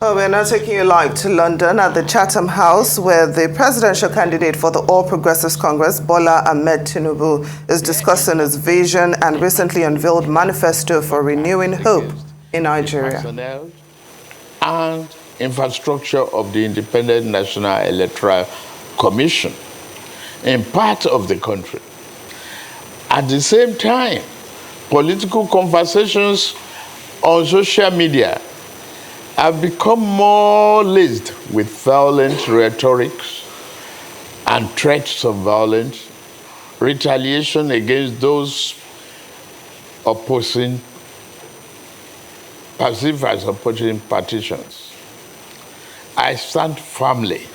Well, we're now taking you live to London at the Chatham House, where the presidential candidate for the All Progressives Congress, Bola Ahmed Tinubu, is discussing his vision and recently unveiled manifesto for renewing hope in Nigeria. Personnel and infrastructure of the Independent National Electoral Commission in part of the country. At the same time, political conversations on social media have become more laced with violent rhetorics and threats of violence, retaliation against those opposing, perceived as opposing partitions. I stand firmly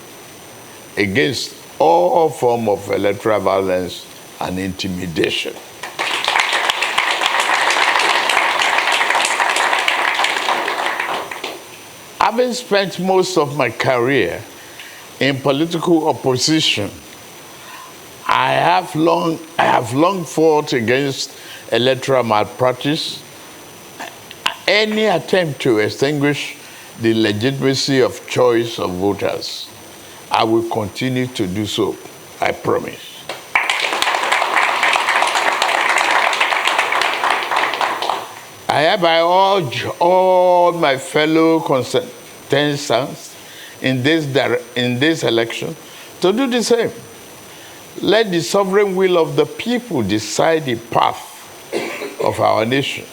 against all forms of electoral violence and intimidation. Having spent most of my career in political opposition, I have long fought against electoral malpractice, any attempt to extinguish the legitimacy of choice of voters. I will continue to do so, I promise. I hereby urge all my fellow contestants in this election to do the same. Let the sovereign will of the people decide the path of our nation.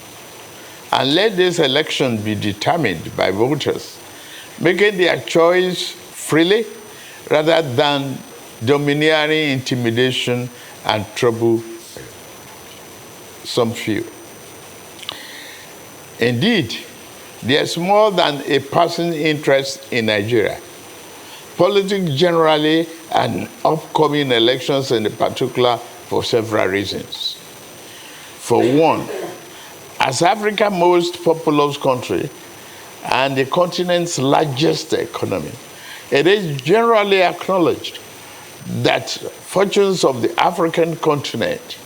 And let this election be determined by voters, making their choice freely rather than domineering intimidation and trouble some few. Indeed, there's more than a passing interest in Nigeria. Politics generally and upcoming elections in particular for several reasons. For one, as Africa's most populous country and the continent's largest economy, it is generally acknowledged that fortunes of the African continent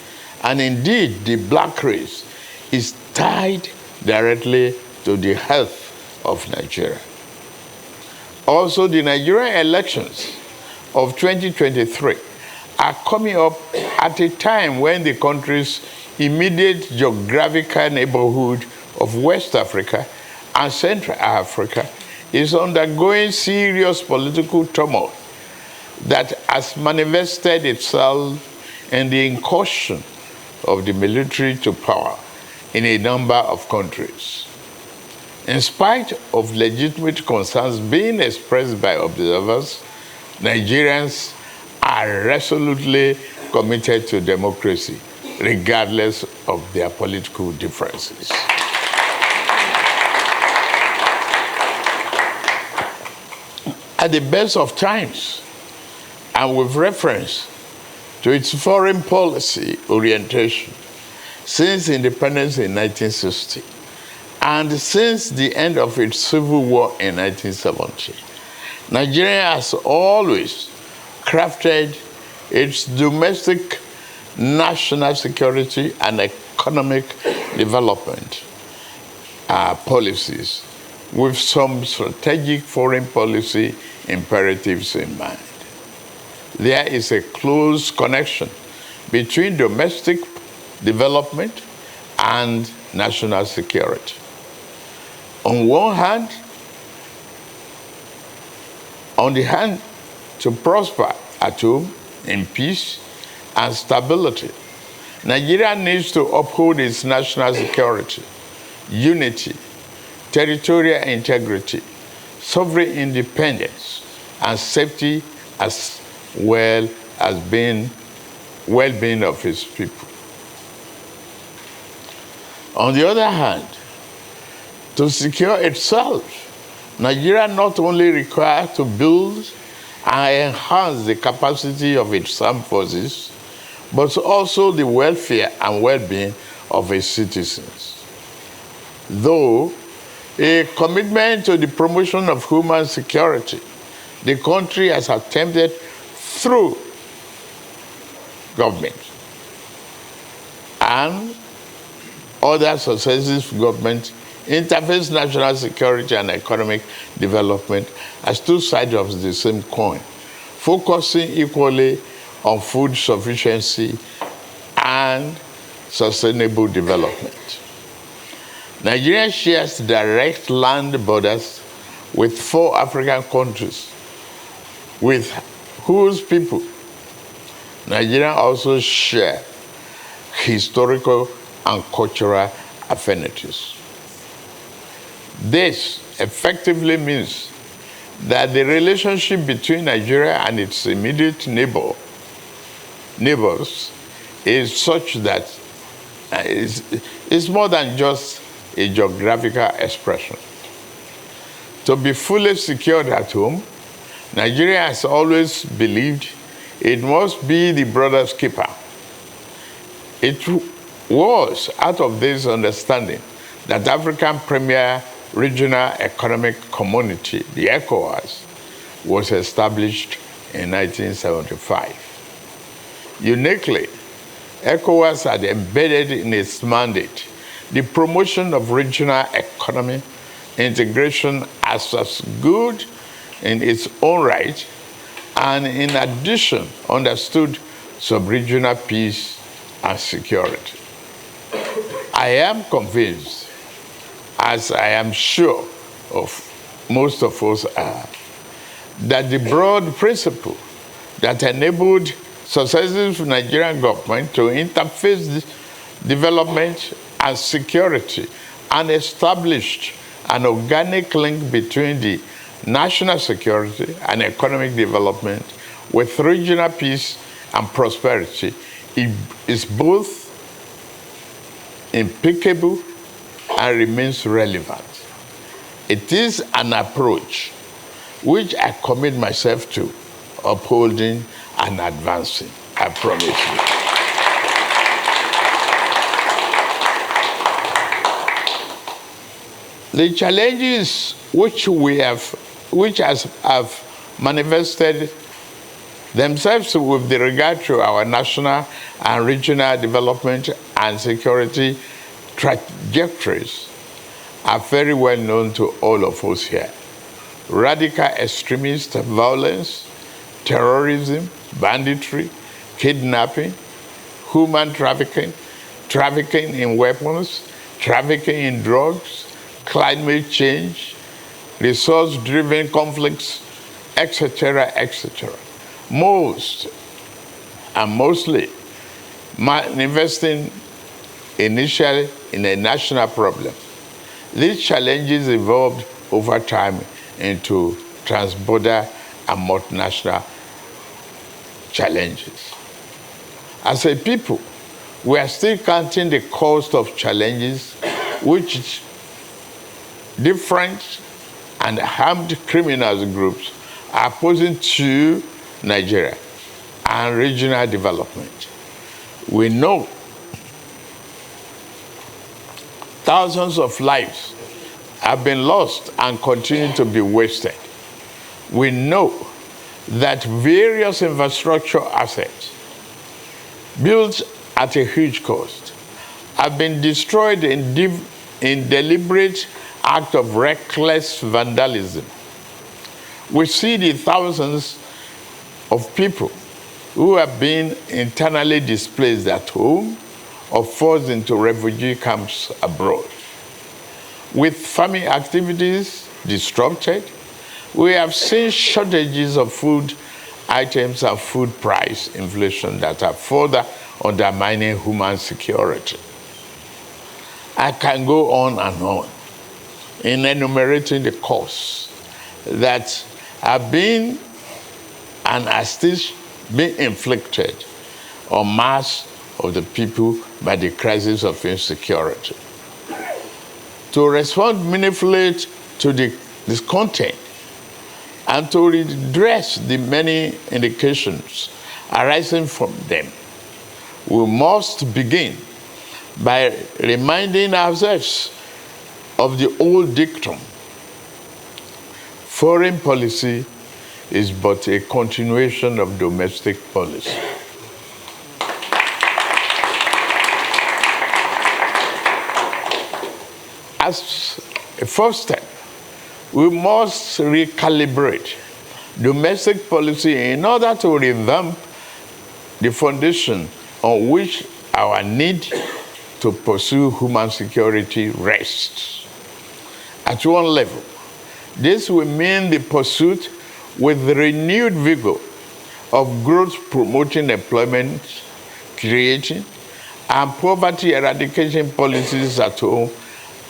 and indeed the black race is tied directly to the health of Nigeria. Also, the Nigerian elections of 2023 are coming up at a time when the country's immediate geographical neighborhood of West Africa and Central Africa is undergoing serious political turmoil that has manifested itself in the incursion of the military to power in a number of countries. In spite of legitimate concerns being expressed by observers, Nigerians are resolutely committed to democracy, regardless of their political differences. At the best of times, and with reference to its foreign policy orientation, since independence in 1960, and since the end of its civil war in 1970, Nigeria has always crafted its domestic national security and economic development policies with some strategic foreign policy imperatives in mind. There is a close connection between domestic development and national security. On one hand, to prosper at home in peace and stability, Nigeria needs to uphold its national security, unity, territorial integrity, sovereign independence, and safety, as well as well-being of its people. On the other hand, to secure itself, Nigeria not only requires to build and enhance the capacity of its armed forces, but also the welfare and well-being of its citizens. Though a commitment to the promotion of human security, the country has attempted through government and other successive governments interface national security and economic development as two sides of the same coin, focusing equally on food sufficiency and sustainable development. Nigeria shares direct land borders with 4 African countries, with whose people Nigeria also share historical and cultural affinities. This effectively means that the relationship between Nigeria and its immediate neighbors is such that it's more than just a geographical expression. To be fully secured at home, Nigeria has always believed it must be the brother's keeper. It was out of this understanding that African Premier Regional Economic Community, the ECOWAS, was established in 1975. Uniquely, ECOWAS had embedded in its mandate the promotion of regional economy integration as good in its own right, and in addition understood sub-regional peace and security. I am convinced, as I am sure of most of us are, that the broad principle that enabled successive Nigerian government to interface development and security and established an organic link between the national security and economic development with regional peace and prosperity is both impeccable and remains relevant. It is an approach which I commit myself to upholding and advancing, I promise you. The challenges which have manifested themselves with regard to our national and regional development and security trajectories are very well known to all of us here. Radical extremist violence, terrorism, banditry, kidnapping, human trafficking, trafficking in weapons, trafficking in drugs, climate change, resource-driven conflicts, etc., etc. Mostly manifesting initially in a national problem. These challenges evolved over time into transborder and multinational challenges. As a people, we are still counting the cost of challenges which different and armed criminals groups are posing to Nigeria and regional development. We know thousands of lives have been lost and continue to be wasted. We know that various infrastructure assets built at a huge cost have been destroyed in deliberate act of reckless vandalism. We see the thousands of people who have been internally displaced at home or forced into refugee camps abroad. With farming activities disrupted, we have seen shortages of food items and food price inflation that are further undermining human security. I can go on and on in enumerating the costs that have been and are still being inflicted on mass of the people by the crisis of insecurity. To respond meaningfully to this content and to redress the many indications arising from them, we must begin by reminding ourselves of the old dictum: foreign policy is but a continuation of domestic policy. As a first step, we must recalibrate domestic policy in order to revamp the foundation on which our need to pursue human security rests. At one level, this will mean the pursuit with renewed vigor of growth-promoting employment creating and poverty eradication policies at home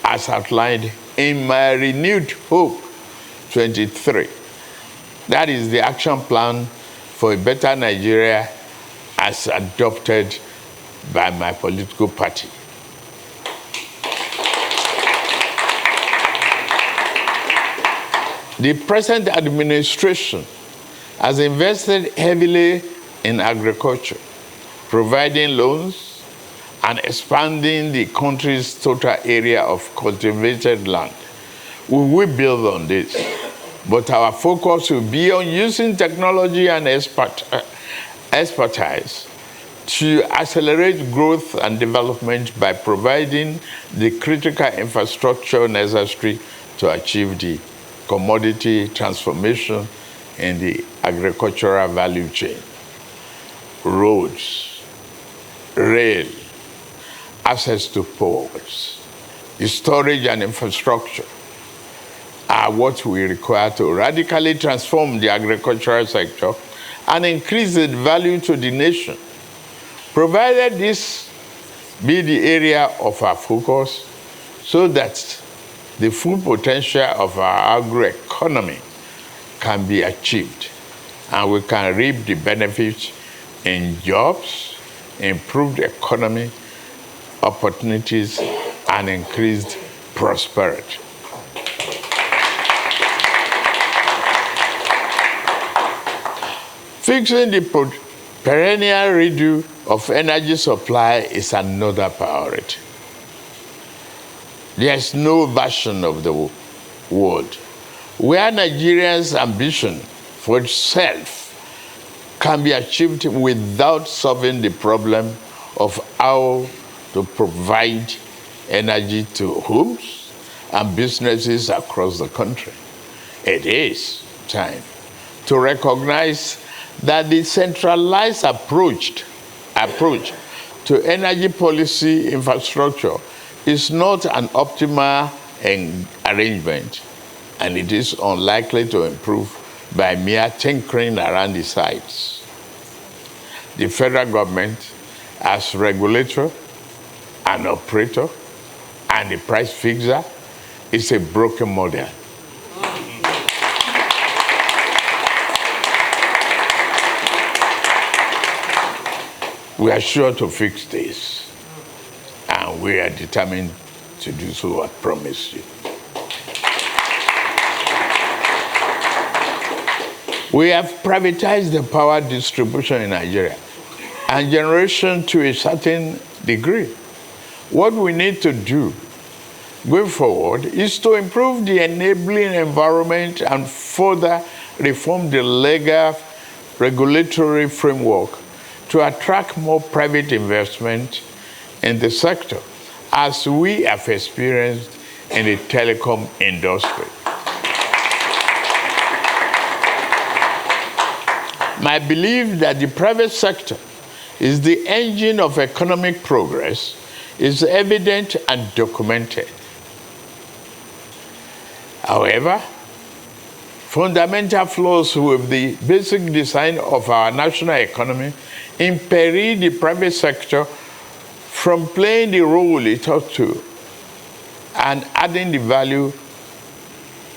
as outlined in my renewed Hope 23. That is the action plan for a better Nigeria as adopted by my political party. The present administration has invested heavily in agriculture, providing loans and expanding the country's total area of cultivated land. We will build on this, but our focus will be on using technology and expertise to accelerate growth and development by providing the critical infrastructure necessary to achieve the commodity transformation in the agricultural value chain. Roads, rail, access to ports, the storage and infrastructure are what we require to radically transform the agricultural sector and increase its value to the nation. Provided this be the area of our focus so that the full potential of our agroeconomy can be achieved and we can reap the benefits in jobs, improved economy, opportunities, and increased prosperity. Fixing the perennial redo of energy supply is another priority. There is no version of the world where Nigeria's ambition for itself can be achieved without solving the problem of how to provide energy to homes and businesses across the country. It is time to recognize that the centralized approach to energy policy infrastructure is not an optimal arrangement, and it is unlikely to improve by mere tinkering around the sides. The federal government, as regulator and operator and the price fixer, is a broken model. We are sure to fix this, and we are determined to do so, I promise you. We have privatized the power distribution in Nigeria and generation to a certain degree. What we need to do going forward is to improve the enabling environment and further reform the legal regulatory framework to attract more private investment in the sector, as we have experienced in the telecom industry. My belief that the private sector is the engine of economic progress is evident and documented. However, fundamental flaws with the basic design of our national economy imperil the private sector from playing the role it ought to and adding the value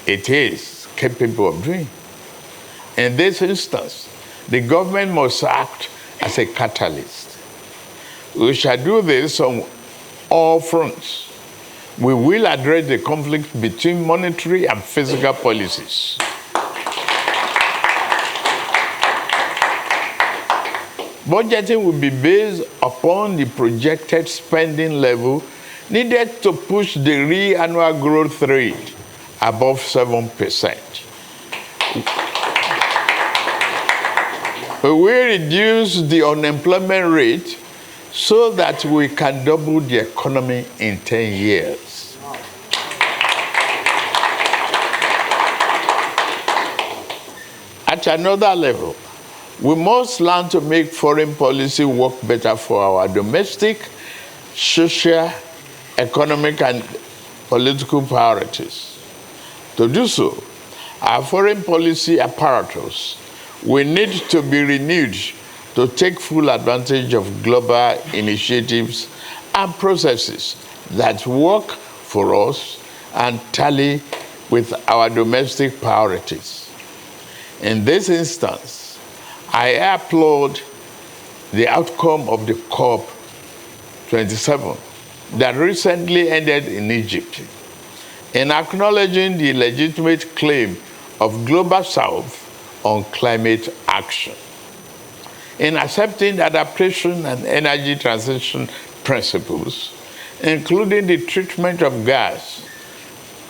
it is capable of doing. In this instance, the government must act as a catalyst. We shall do this on all fronts. We will address the conflict between monetary and fiscal policies. Budgeting will be based upon the projected spending level needed to push the real annual growth rate above 7%. We will reduce the unemployment rate so that we can double the economy in 10 years. at another level, we must learn to make foreign policy work better for our domestic, social, economic, and political priorities. To do so, our foreign policy apparatus will need to be renewed to take full advantage of global initiatives and processes that work for us and tally with our domestic priorities. In this instance, I applaud the outcome of the COP27 that recently ended in Egypt, in acknowledging the legitimate claim of Global South on climate action, in accepting adaptation and energy transition principles, including the treatment of gas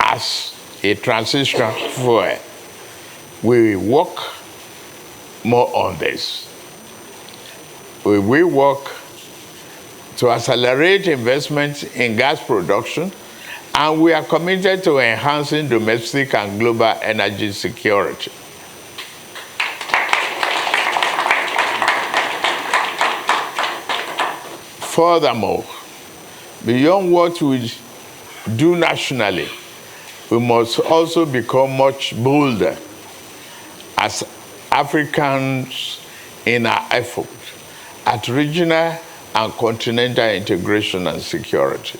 as a transition fuel. We work more on this. We will work to accelerate investment in gas production, and we are committed to enhancing domestic and global energy security. Furthermore, beyond what we do nationally, we must also become much bolder as Africans in our effort at regional and continental integration and security.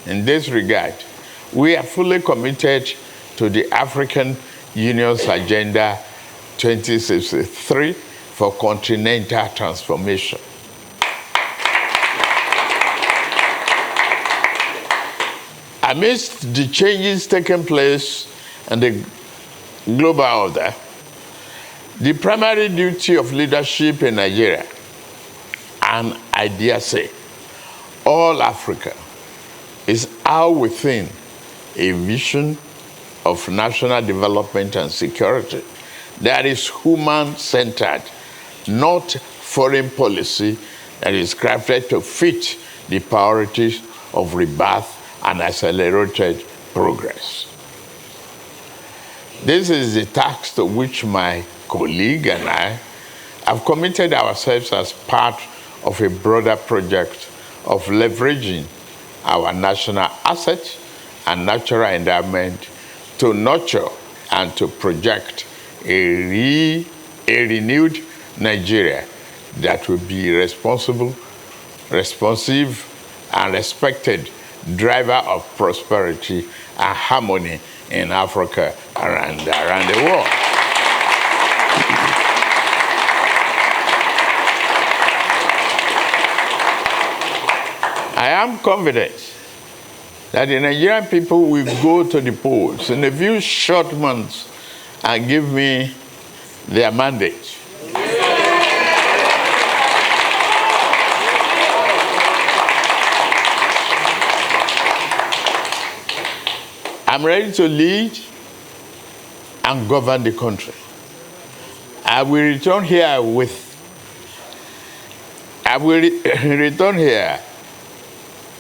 In this regard, we are fully committed to the African Union's Agenda 2063 for continental transformation. Amidst the changes taking place in the global order, the primary duty of leadership in Nigeria, and I dare say all Africa, is how within a vision of national development and security that is human-centered, not foreign policy that is crafted to fit the priorities of rebirth and accelerated progress. This is the task to which my colleague and I have committed ourselves as part of a broader project of leveraging our national assets and natural endowment to nurture and to project a renewed Nigeria that will be responsive, and respected driver of prosperity and harmony in Africa and around the world. I am confident that the Nigerian people will go to the polls in a few short months and give me their mandate. I'm ready to lead and govern the country. I will return here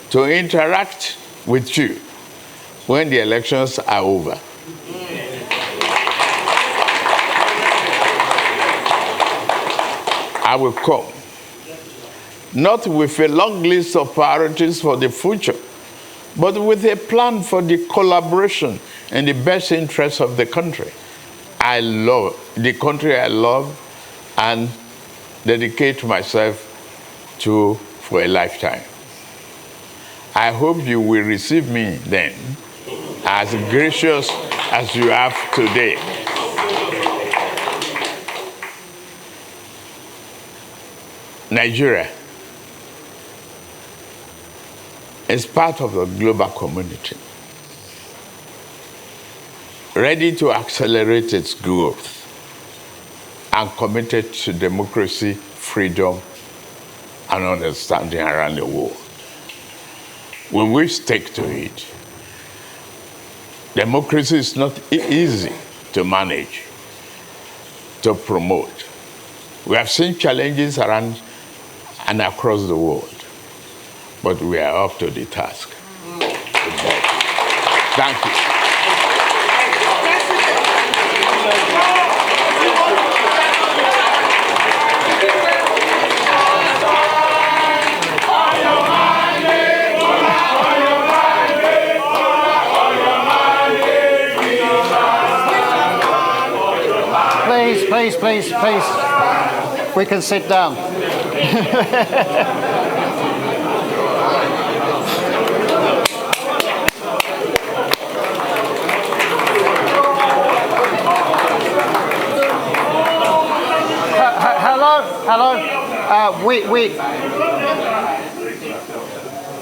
to interact with you when the elections are over. I will come, not with a long list of priorities for the future, but with a plan for the collaboration in the best interests of the country. I love the country I love and dedicate myself to for a lifetime. I hope you will receive me then as gracious as you have today. Nigeria is part of the global community, ready to accelerate its growth and committed to democracy, freedom, and understanding around the world. When we stick to it, democracy is not easy to manage, to promote. We have seen challenges around and across the world, but we are up to the task. Thank you. please. We can sit down. Hello.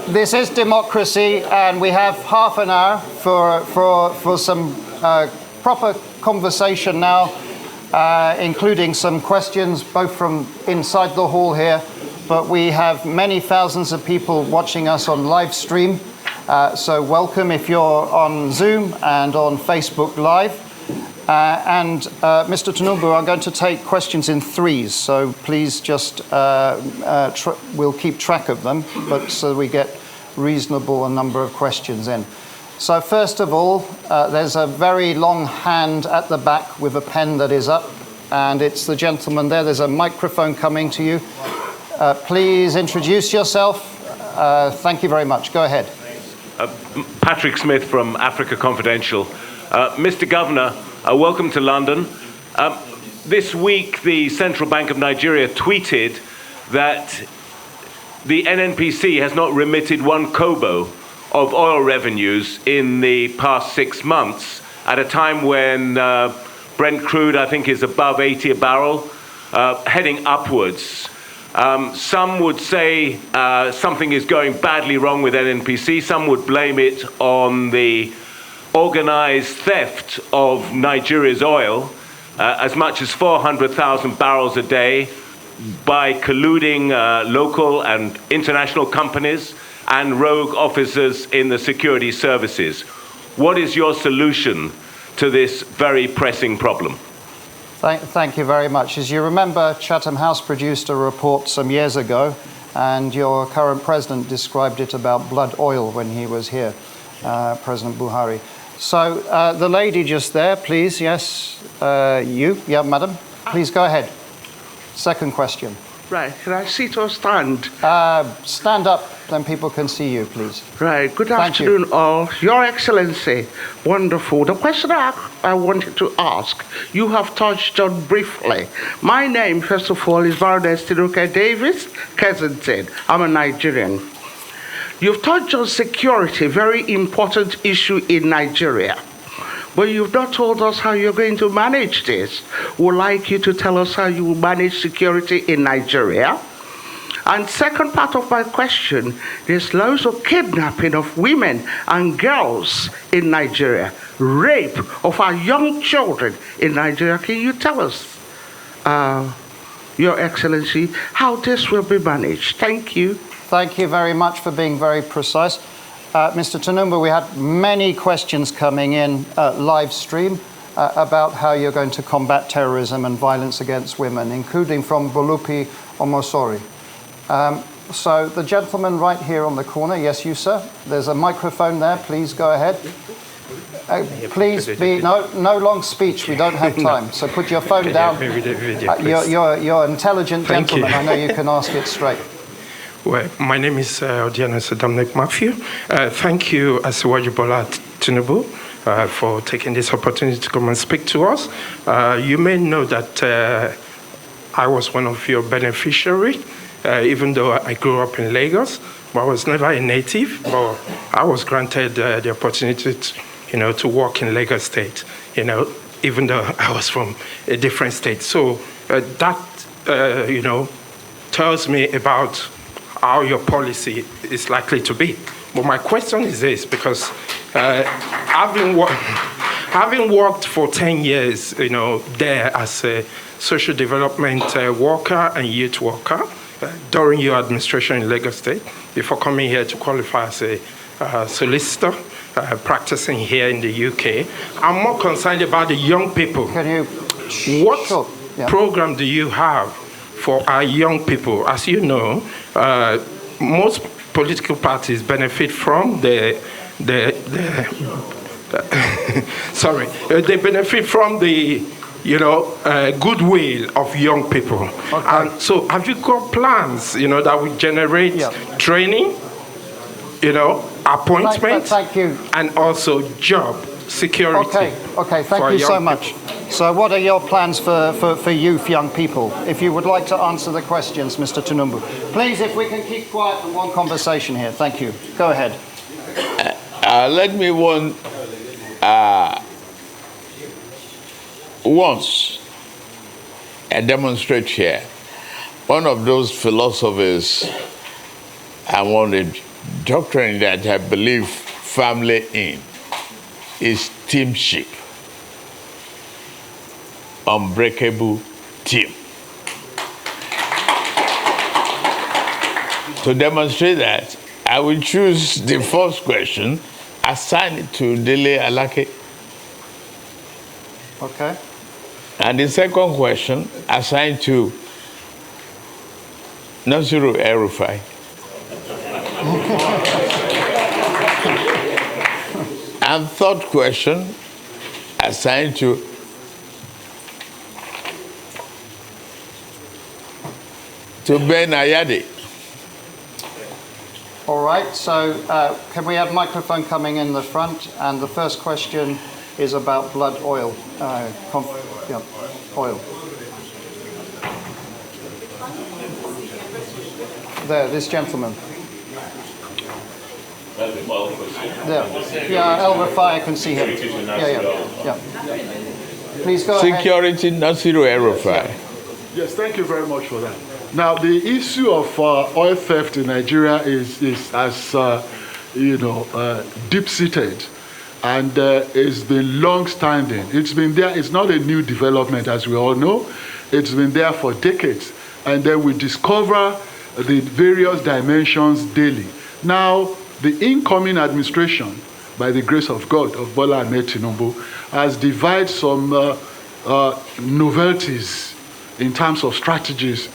This is democracy, and we have half an hour for some proper conversation now, including some questions both from inside the hall here, but we have many thousands of people watching us on live stream. So welcome if you're on Zoom and on Facebook Live. And Mr. Tinubu, I'm going to take questions in threes, so please just, we'll keep track of them, but so we get reasonable a number of questions in. So first of all, there's a very long hand at the back with a pen that is up, and it's the gentleman there. There's a microphone coming to you. Please introduce yourself. Thank you very much. Go ahead. Patrick Smith from Africa Confidential. Mr. Governor, welcome to London. This week, the Central Bank of Nigeria tweeted that the NNPC has not remitted 1 kobo of oil revenues in the past 6 months, at a time when Brent crude, I think, is above 80 a barrel, heading upwards. Some would say something is going badly wrong with NNPC. Some would blame it on the organized theft of Nigeria's oil, as much as 400,000 barrels a day, by colluding local and international companies and rogue officers in the security services. What is your solution to this very pressing problem? Thank you very much. As you remember, Chatham House produced a report some years ago, and your current president described it about blood oil when he was here, President Buhari. So the lady just there, please, yes, you, yeah, madam, please go ahead. Second question. Right, can I sit or stand? Stand up, then people can see you, please. Right, good afternoon all. Your Excellency, wonderful. The question I wanted to ask, you have touched on briefly. My name, first of all, is Baroness Tinubu Davis Kensington. I'm a Nigerian. You've touched on security, very important issue in Nigeria. But you've not told us how you're going to manage this. We'd like you to tell us how you will manage security in Nigeria. And second part of my question, there's loads of kidnapping of women and girls in Nigeria, rape of our young children in Nigeria. Can you tell us, Your Excellency, how this will be managed? Thank you. Thank you very much for being very precise. Mr. Tinubu, we had many questions coming in live stream about how you're going to combat terrorism and violence against women, including from Bolupi Omosori. So the gentleman right here on the corner, yes, you, sir. There's a microphone there. Please go ahead. Please be no long speech. We don't have time. So put your phone down. You're an intelligent gentleman. I know you can ask it straight. Well, my name is Odiana Dominic Matthew. Thank you, Asiwaju Bola Tinubu, for taking this opportunity to come and speak to us. You may know that I was one of your beneficiaries, even though I grew up in Lagos, but I was never a native. But I was granted the opportunity to work in Lagos State, even though I was from a different state. So that, tells me about how your policy is likely to be. But my question is this, because having worked for 10 years, there as a social development worker and youth worker during your administration in Lagos State, before coming here to qualify as a solicitor, practicing here in the UK, I'm more concerned about the young people. What program do you have for our young people? As you know, most political parties benefit from they benefit from the goodwill of young people. Okay. And so have you got plans, that will generate training, appointments, thank you. and also job security? Okay, thank you so much. So what are your plans for youth, young people? If you would like to answer the questions, Mr. Tinubu. Please, if we can keep quiet for one conversation here. Thank you. Go ahead. Let me once demonstrate here. One of those philosophies and one of the doctrine that I believe firmly in is teamship. Unbreakable team. To demonstrate that, I will choose the first question, assign it to Dele Alake. Okay. And the second question, assign to Nasiru El-Rufai. And third question, assigned to Ben Ayade. All right, so can we have microphone coming in the front? And the first question is about blood oil. Oil. There, this gentleman. There. Yeah, El-Rufai, I can see him. Yeah. Please go ahead. Security, Nasiru El-Rufai. Yes, thank you very much for that. Now, the issue of oil theft in Nigeria is deep-seated, and it's been long-standing. It's been there. It's not a new development, as we all know. It's been there for decades, and then we discover the various dimensions daily. Now, the incoming administration, by the grace of God, of Bola Ahmed Tinubu, has devised some novelties in terms of strategies.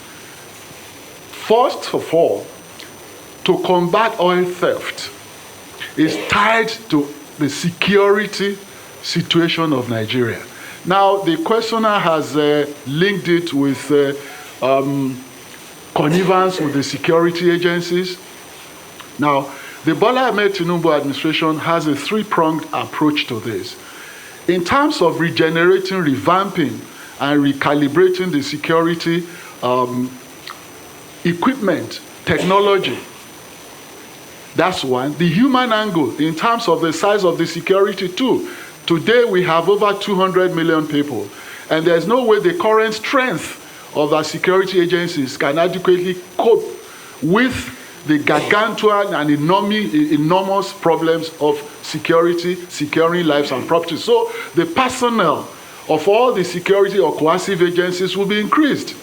First of all, to combat oil theft is tied to the security situation of Nigeria. Now, the questioner has linked it with connivance with the security agencies. Now, the Bola Ahmed Tinubu administration has a three-pronged approach to this. In terms of regenerating, revamping, and recalibrating the security equipment, technology, that's one. The human angle, in terms of the size of the security too. Today we have over 200 million people, and there's no way the current strength of our security agencies can adequately cope with the gargantuan and enormous problems of security, securing lives and property. So the personnel of all the security or coercive agencies will be increased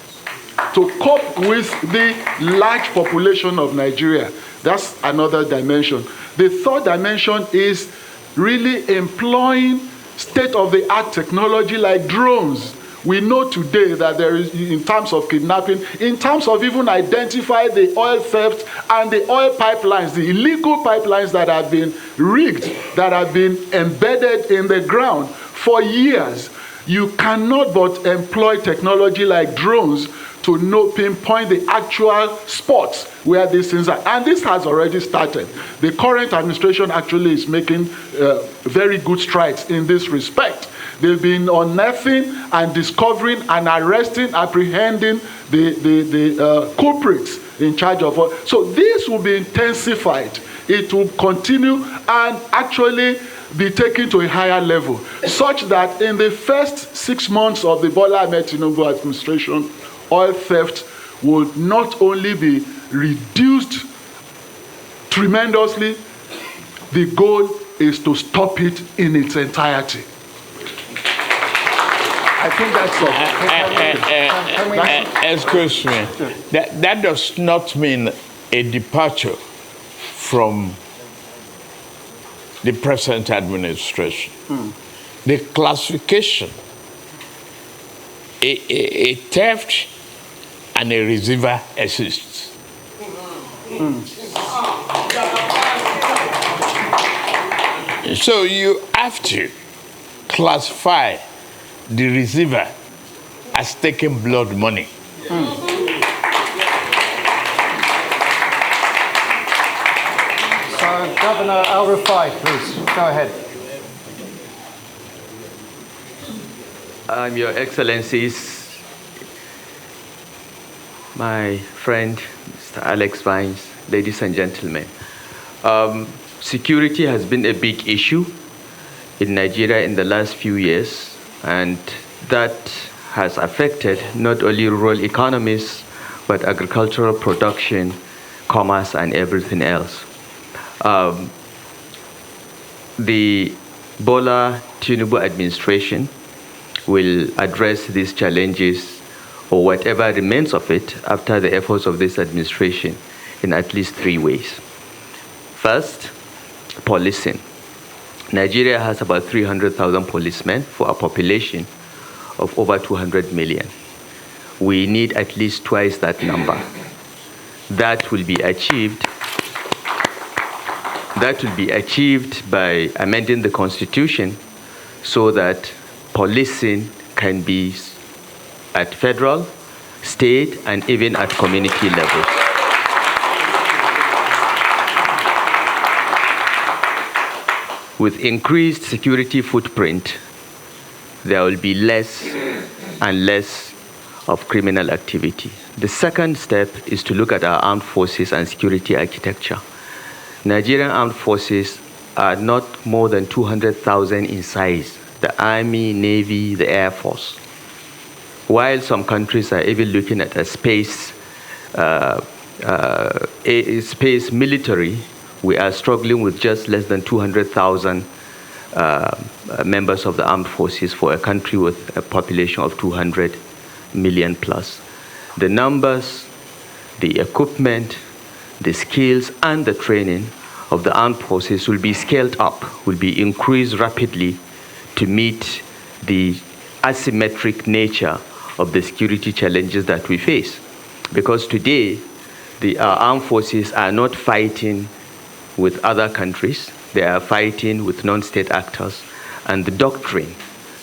to cope with the large population of Nigeria. That's another dimension. The third dimension is really employing state-of-the-art technology like drones. We know today that there is, in terms of kidnapping, in terms of even identify the oil theft and the oil pipelines, the illegal pipelines that have been rigged, that have been embedded in the ground for years. You cannot but employ technology like drones to pinpoint the actual spots where these things are. And this has already started. The current administration actually is making very good strides in this respect. They've been unearthing and discovering and arresting, apprehending the culprits in charge of all. So this will be intensified. It will continue and actually be taken to a higher level, such that in the first 6 months of the Bola Ahmed Tinubu administration, oil theft will not only be reduced tremendously, the goal is to stop it in its entirety. I think that's all. Excuse me. That does not mean a departure from the present administration. The classification, a theft and a receiver exists. So you have to classify the receiver as taking blood money. So, Governor El-Rufai, please, go ahead. Your Excellencies, my friend, Mr. Alex Vines, ladies and gentlemen. Security has been a big issue in Nigeria in the last few years, and that has affected not only rural economies, but agricultural production, commerce, and everything else. The Bola Tinubu administration will address these challenges, or whatever remains of it, after the efforts of this administration in at least 3 ways. First, policing. Nigeria has about 300,000 policemen for a population of over 200 million. We need at least twice that number. That will be achieved by amending the Constitution so that policing can be at federal, state, and even at community levels. With increased security footprint, there will be less and less of criminal activity. The second step is to look at our armed forces and security architecture. Nigerian armed forces are not more than 200,000 in size, the Army, Navy, the Air Force. While some countries are even looking at a space military, we are struggling with just less than 200,000 members of the armed forces for a country with a population of 200 million plus. The numbers, the equipment, the skills, and the training of the armed forces will be scaled up, will be increased rapidly to meet the asymmetric nature of the security challenges that we face. Because today, our armed forces are not fighting with other countries, they are fighting with non-state actors, and the doctrine,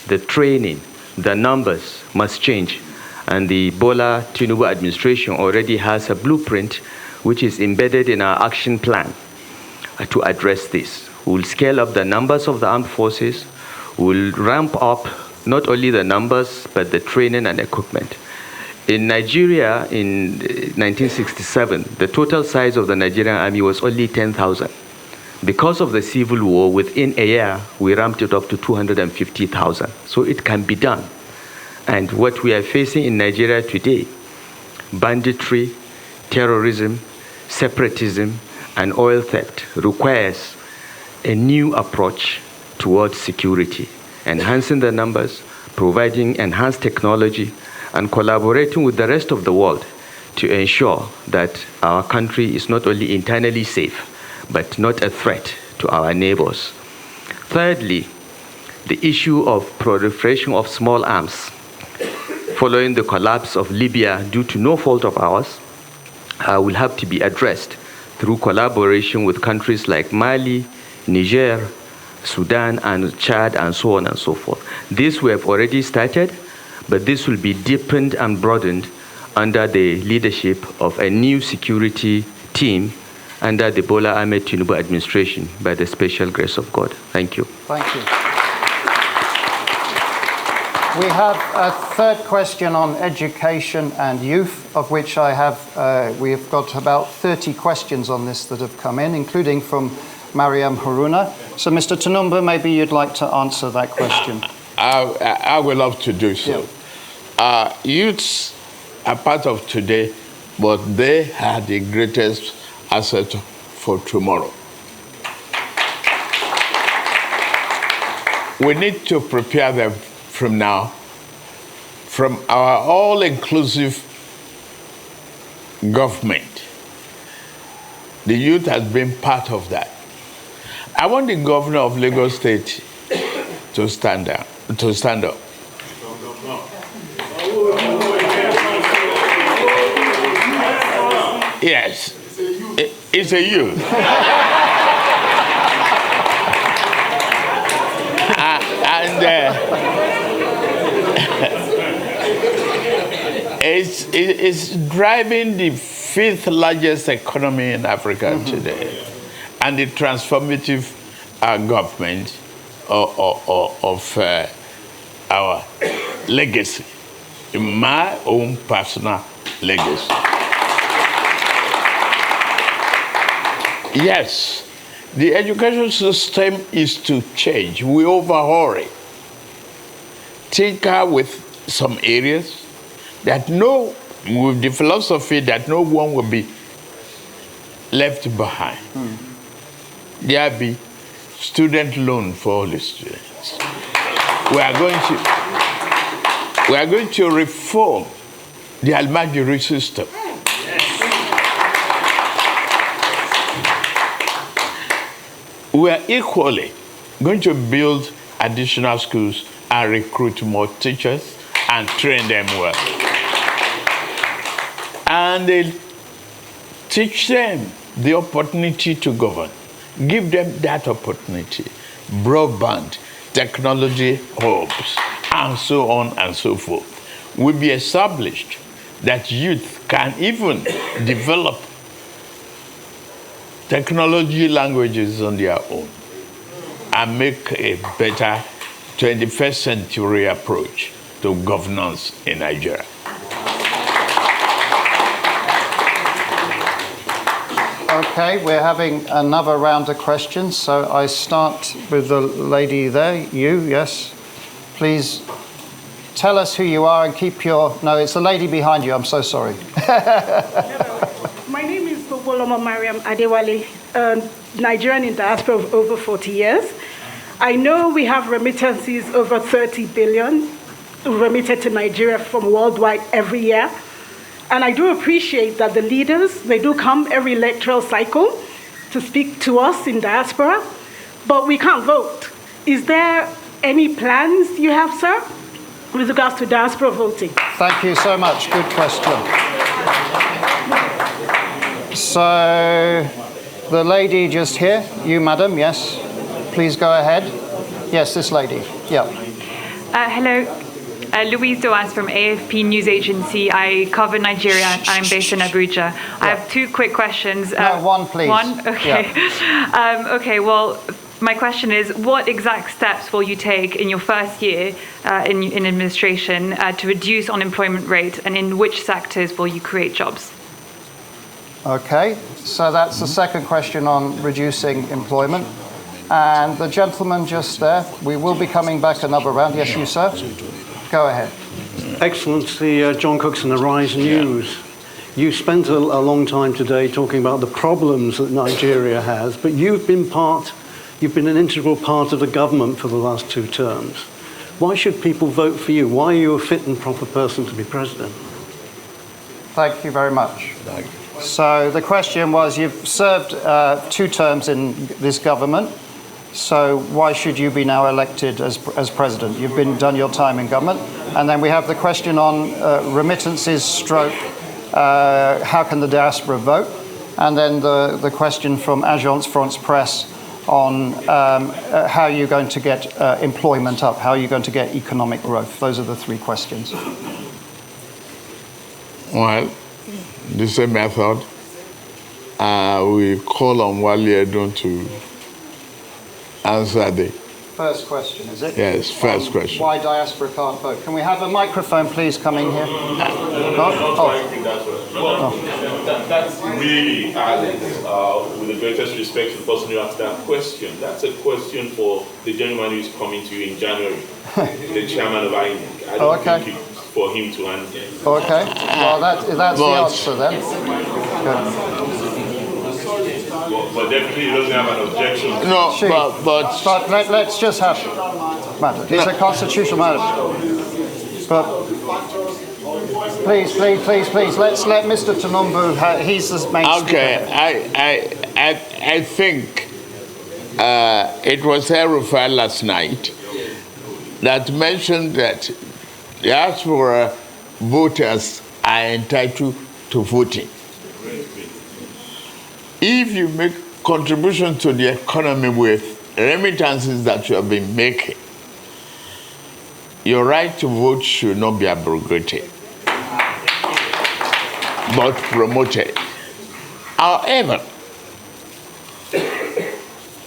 the training, the numbers must change. And the Bola Tinubu administration already has a blueprint which is embedded in our action plan to address this. We'll scale up the numbers of the armed forces, we'll ramp up not only the numbers, but the training and equipment. In Nigeria, in 1967, the total size of the Nigerian army was only 10,000. Because of the civil war, within a year, we ramped it up to 250,000. So it can be done. And what we are facing in Nigeria today, banditry, terrorism, separatism, and oil theft, requires a new approach towards security, enhancing the numbers, providing enhanced technology, and collaborating with the rest of the world to ensure that our country is not only internally safe, but not a threat to our neighbors. Thirdly, the issue of proliferation of small arms. Following the collapse of Libya due to no fault of ours, will have to be addressed through collaboration with countries like Mali, Niger, Sudan, and Chad, and so on and so forth. This we have already started, but this will be deepened and broadened under the leadership of a new security team under the Bola Ahmed Tinubu administration by the special grace of God. Thank you. Thank you. We have a third question on education and youth, of which we have got about 30 questions on this that have come in, including from Mariam Haruna. So, Mr. Tinubu, maybe you'd like to answer that question. I would love to do so. Yeah. Youths are part of today, but they are the greatest asset for tomorrow. We need to prepare them from now, from our all-inclusive government. The youth has been part of that. I want the governor of Lagos State to stand up. Yes, it's a youth. It's driving the 5th largest economy in Africa today, and the transformative government of our legacy, my own personal legacy. Yes, the education system is to change. We overhaul it. Tinker with some areas that with the philosophy that no one will be left behind. There be student loan for all the students. We are going to reform the Almajiri system. We are equally going to build additional schools and recruit more teachers and train them well. And they teach them the opportunity to govern. Give them that opportunity. Broadband, technology hubs, and so on and so forth will be established that youth can even develop technology languages on their own and make a better 21st century approach to governance in Nigeria. Okay, we're having another round of questions. So I start with the lady there. You, yes. Please tell us who you are and keep your... No, it's the lady behind you. I'm so sorry. My name is Boboloma Mariam Adewale, Nigerian in diaspora of over 40 years. I know we have remittances over 30 billion remitted to Nigeria from worldwide every year. And I do appreciate that the leaders, they do come every electoral cycle to speak to us in diaspora, but we can't vote. Is there any plans you have, sir, with regards to diaspora voting? Thank you so much. Good question. So, the lady just here, you, madam, yes. Please go ahead. Yes, this lady. Yeah. Hello. Louise Doas from AFP News Agency. I cover Nigeria and I'm based in Abuja. Yeah. I have two quick questions. No, one, please. One? Okay. Yeah. Okay, well, my question is, what exact steps will you take in your first year in administration to reduce unemployment rate, and in which sectors will you create jobs? Okay, so that's the second question on reducing employment. And the gentleman just there, we will be coming back another round. Yes, you, sir? Go ahead. Excellency, John Cookson, Arise News. You spent a long time today talking about the problems that Nigeria has, but you've been an integral part of the government for the last 2 terms. Why should people vote for you? Why are you a fit and proper person to be president? Thank you very much. Thank you. So the question was, you've served 2 terms in this government. So why should you be now elected as president? You've done your time in government. And then we have the question on remittances stroke, how can the diaspora vote? And then the question from Agence France Presse on how you're going to get employment up, how you're going to get economic growth. Those are the 3 questions. Well, the same method. We call on Wale Edun to answer the first question, is it? Yes, first question. Why diaspora can't vote? Can we have a microphone, please, coming here? That's really, Alex, with the greatest respect to the person who asked that question. That's a question for the gentleman who is coming to you in January, the chairman of INEC. I don't think it's for him to answer. Okay, well, that's the answer then. Good. But definitely he doesn't have an objection. No, but let's just have matter. It's a constitutional matter. But please, let's let Mr. Tinubu. He's the main speaker. Okay, I think it was Erufai last night that mentioned that diaspora voters are entitled to voting. If you make contribution to the economy with remittances that you have been making, your right to vote should not be abrogated, but promoted. However,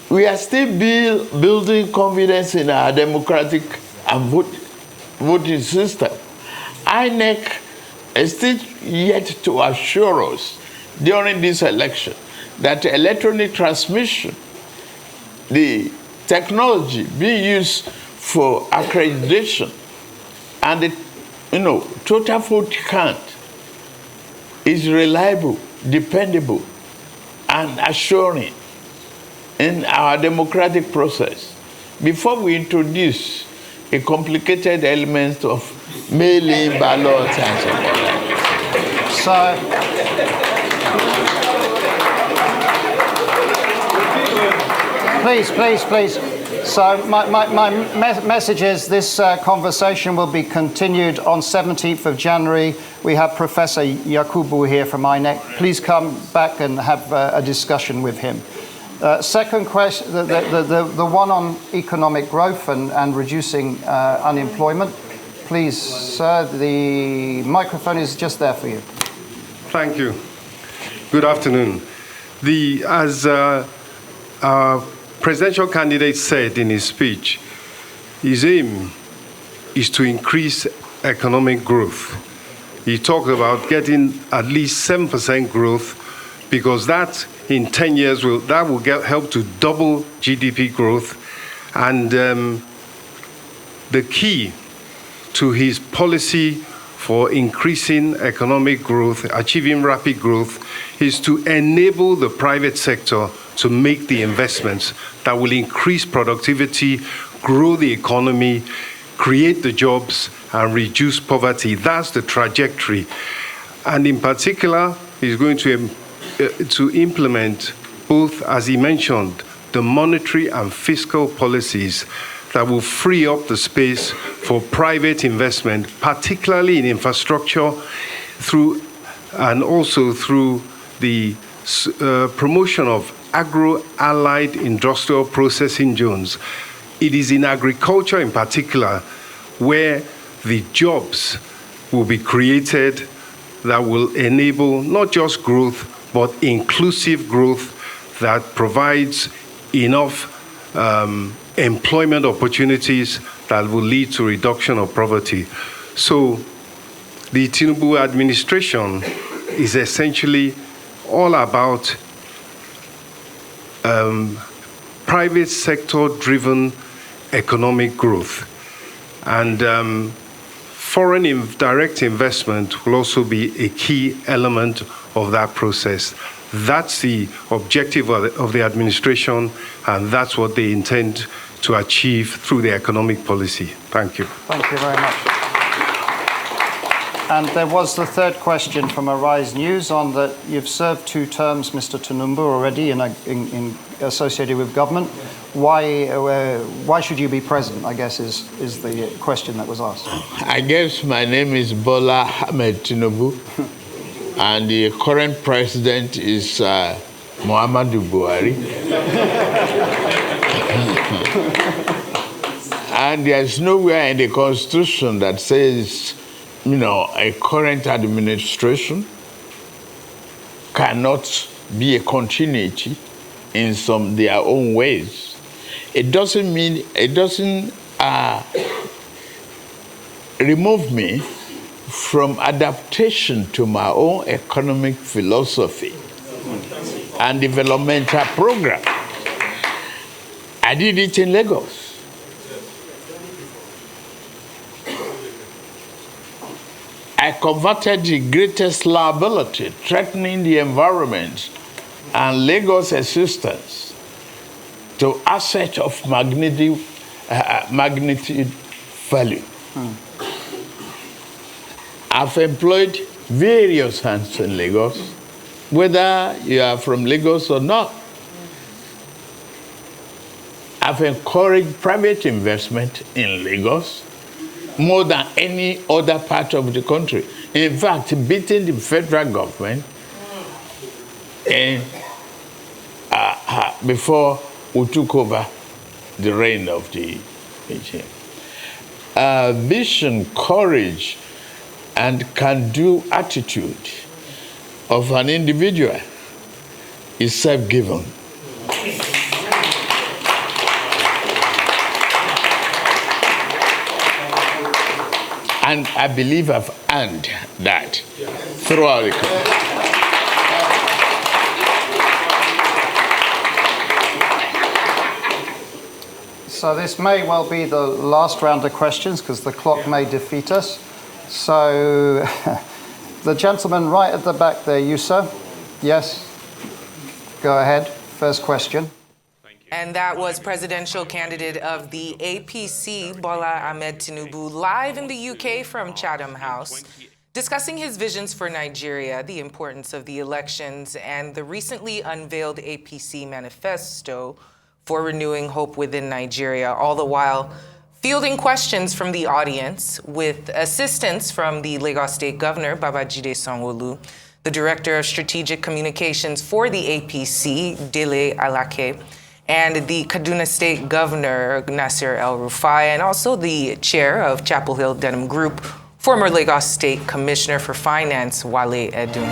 we are still building confidence in our democratic and voting system. INEC is still yet to assure us during this election that electronic transmission, the technology being used for accreditation, and the total vote count is reliable, dependable, and assuring in our democratic process before we introduce a complicated element of mail-in ballots and so on. Please. So my message is this conversation will be continued on 17th of January. We have Professor Yakubu here from INEC. Please come back and have a discussion with him. Second question, the one on economic growth and reducing unemployment. Please, sir, the microphone is just there for you. Thank you. Good afternoon. As our presidential candidate said in his speech, his aim is to increase economic growth. He talked about getting at least 7% growth, because that in 10 years will help to double GDP growth. And the key to his policy for increasing economic growth, achieving rapid growth, is to enable the private sector to make the investments that will increase productivity, grow the economy, create the jobs, and reduce poverty. That's the trajectory. And in particular, he's going to implement both, as he mentioned, the monetary and fiscal policies that will free up the space for private investment, particularly in infrastructure, and also through the promotion of agro-allied industrial processing zones. It is in agriculture in particular where the jobs will be created that will enable not just growth, but inclusive growth that provides enough employment opportunities that will lead to reduction of poverty. So the Tinubu administration is essentially all about private sector-driven economic growth. And foreign direct investment will also be a key element of that process. That's the objective of the administration, and that's what they intend to achieve through the economic policy. Thank you. Thank you very much. And there was the third question from Arise News on that you've served 2 terms, Mr. Tinubu, already associated with government. Why should you be president, I guess, is the question that was asked. I guess my name is Bola Ahmed Tinubu, and the current president is Muhammadu Buhari. And there's nowhere in the Constitution that says, a current administration cannot be a continuity in their own ways. It doesn't remove me from adaptation to my own economic philosophy and developmental program. I did it in Lagos. I converted the greatest liability threatening the environment and Lagos existence to asset of magnitude value. I've employed various hands in Lagos, whether you are from Lagos or not. I've encouraged private investment in Lagos more than any other part of the country. In fact, beating the federal government before we took over the reign of the regime. Vision, courage, and can-do attitude of an individual is self-given. And I believe I've earned that throughout the country. So this may well be the last round of questions because the clock may defeat us. So the gentleman right at the back there, you sir? Yes? Go ahead. First question. And that was presidential candidate of the APC, Bola Ahmed Tinubu, live in the UK from Chatham House, discussing his visions for Nigeria, the importance of the elections, and the recently unveiled APC manifesto for renewing hope within Nigeria, all the while fielding questions from the audience with assistance from the Lagos State Governor, Babajide Sanwo-Olu, the Director of Strategic Communications for the APC, Dele Alake, and the Kaduna State Governor, Nasir El-Rufai, and also the Chair of Chapel Hill Denham Group, former Lagos State Commissioner for Finance, Wale Edun.